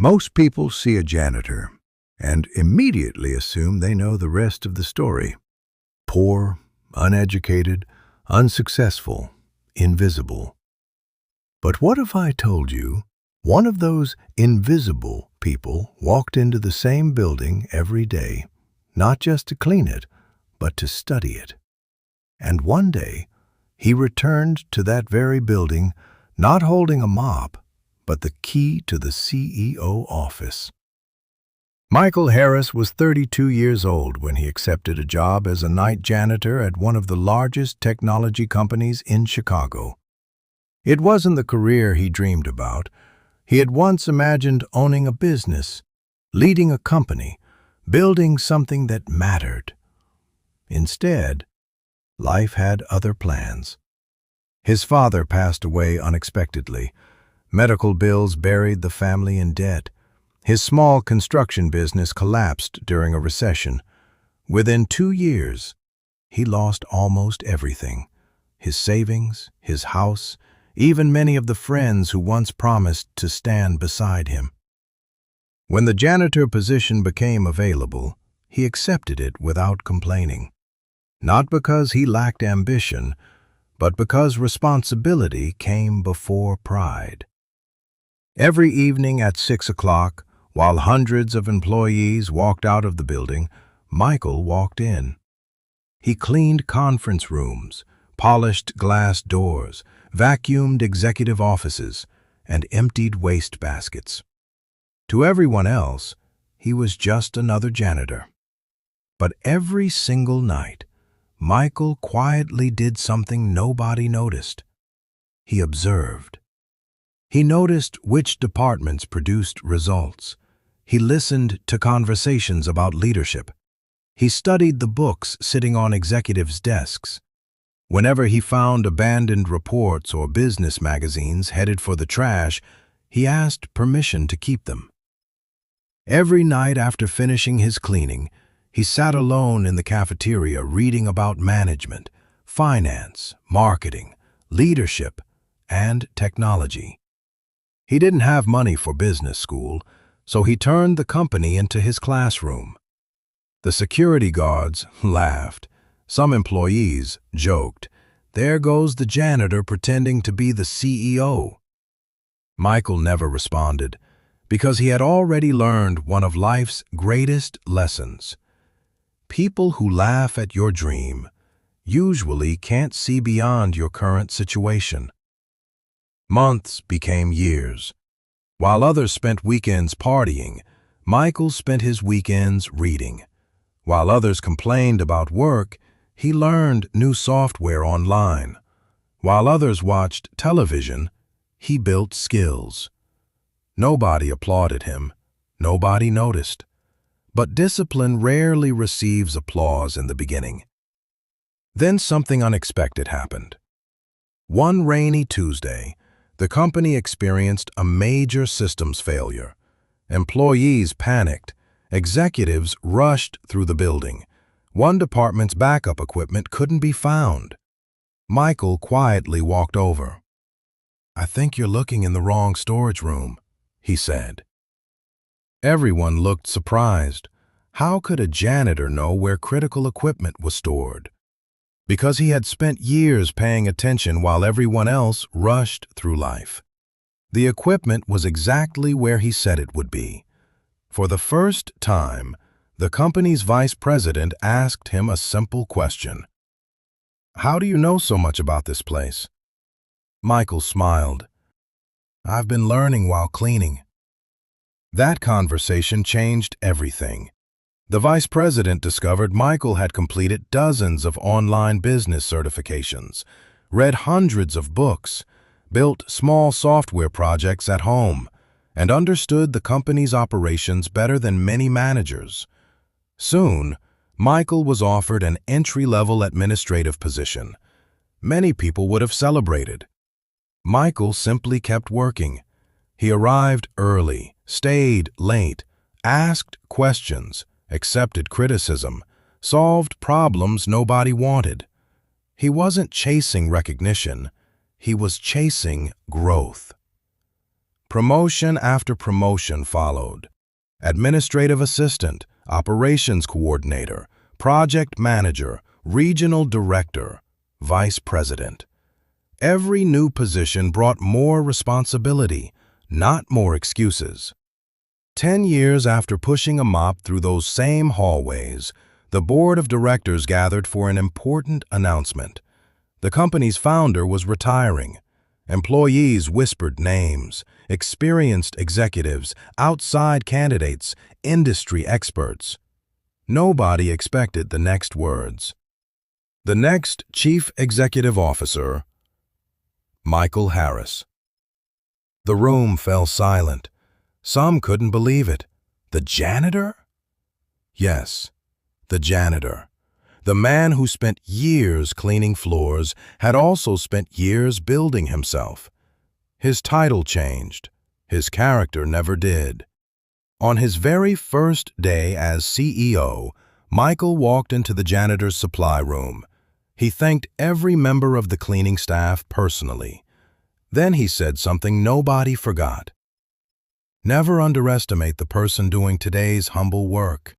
Most people see a janitor and immediately assume they know the rest of the story. Poor, uneducated, unsuccessful, invisible. But what if I told you one of those invisible people walked into the same building every day, not just to clean it, but to study it? And one day, he returned to that very building, not holding a mop, but the key to the CEO office. Michael Harris was 32 years old when he accepted a job as a night janitor at one of the largest technology companies in Chicago. It wasn't the career he dreamed about. He had once imagined owning a business, leading a company, building something that mattered. Instead, life had other plans. His father passed away unexpectedly. Medical bills buried the family in debt. His small construction business collapsed during a recession. Within 2 years, he lost almost everything: his savings, his house, even many of the friends who once promised to stand beside him. When the janitor position became available, he accepted it without complaining. Not because he lacked ambition, but because responsibility came before pride. Every evening at 6 o'clock, while hundreds of employees walked out of the building, Michael walked in. He cleaned conference rooms, polished glass doors, vacuumed executive offices, and emptied waste baskets. To everyone else, he was just another janitor. But every single night, Michael quietly did something nobody noticed. He observed. He noticed which departments produced results. He listened to conversations about leadership. He studied the books sitting on executives' desks. Whenever he found abandoned reports or business magazines headed for the trash, he asked permission to keep them. Every night after finishing his cleaning, he sat alone in the cafeteria reading about management, finance, marketing, leadership, and technology. He didn't have money for business school, so he turned the company into his classroom. The security guards laughed. Some employees joked, "There goes the janitor pretending to be the CEO." Michael never responded, because he had already learned one of life's greatest lessons. People who laugh at your dream usually can't see beyond your current situation. Months became years. While others spent weekends partying, Michael spent his weekends reading. While others complained about work, he learned new software online. While others watched television, he built skills. Nobody applauded him. Nobody noticed. But discipline rarely receives applause in the beginning. Then something unexpected happened. One rainy Tuesday, the company experienced a major systems failure. Employees panicked. Executives rushed through the building. One department's backup equipment couldn't be found. Michael quietly walked over. "I think you're looking in the wrong storage room," he said. Everyone looked surprised. How could a janitor know where critical equipment was stored? Because he had spent years paying attention while everyone else rushed through life. The equipment was exactly where he said it would be. For the first time, the company's vice president asked him a simple question. "How do you know so much about this place?" Michael smiled. "I've been learning while cleaning." That conversation changed everything. The vice president discovered Michael had completed dozens of online business certifications, read hundreds of books, built small software projects at home, and understood the company's operations better than many managers. Soon, Michael was offered an entry-level administrative position. Many people would have celebrated. Michael simply kept working. He arrived early, stayed late, asked questions, accepted criticism, solved problems nobody wanted. He wasn't chasing recognition, he was chasing growth. Promotion after promotion followed. Administrative assistant, operations coordinator, project manager, regional director, vice president. Every new position brought more responsibility, not more excuses. 10 years after pushing a mop through those same hallways, the board of directors gathered for an important announcement. The company's founder was retiring. Employees whispered names, experienced executives, outside candidates, industry experts. Nobody expected the next words. The next chief executive officer, Michael Harris. The room fell silent. Some couldn't believe it. The janitor? Yes, the janitor. The man who spent years cleaning floors had also spent years building himself. His title changed. His character never did. On his very first day as CEO, Michael walked into the janitor's supply room. He thanked every member of the cleaning staff personally. Then he said something nobody forgot. Never underestimate the person doing today's humble work.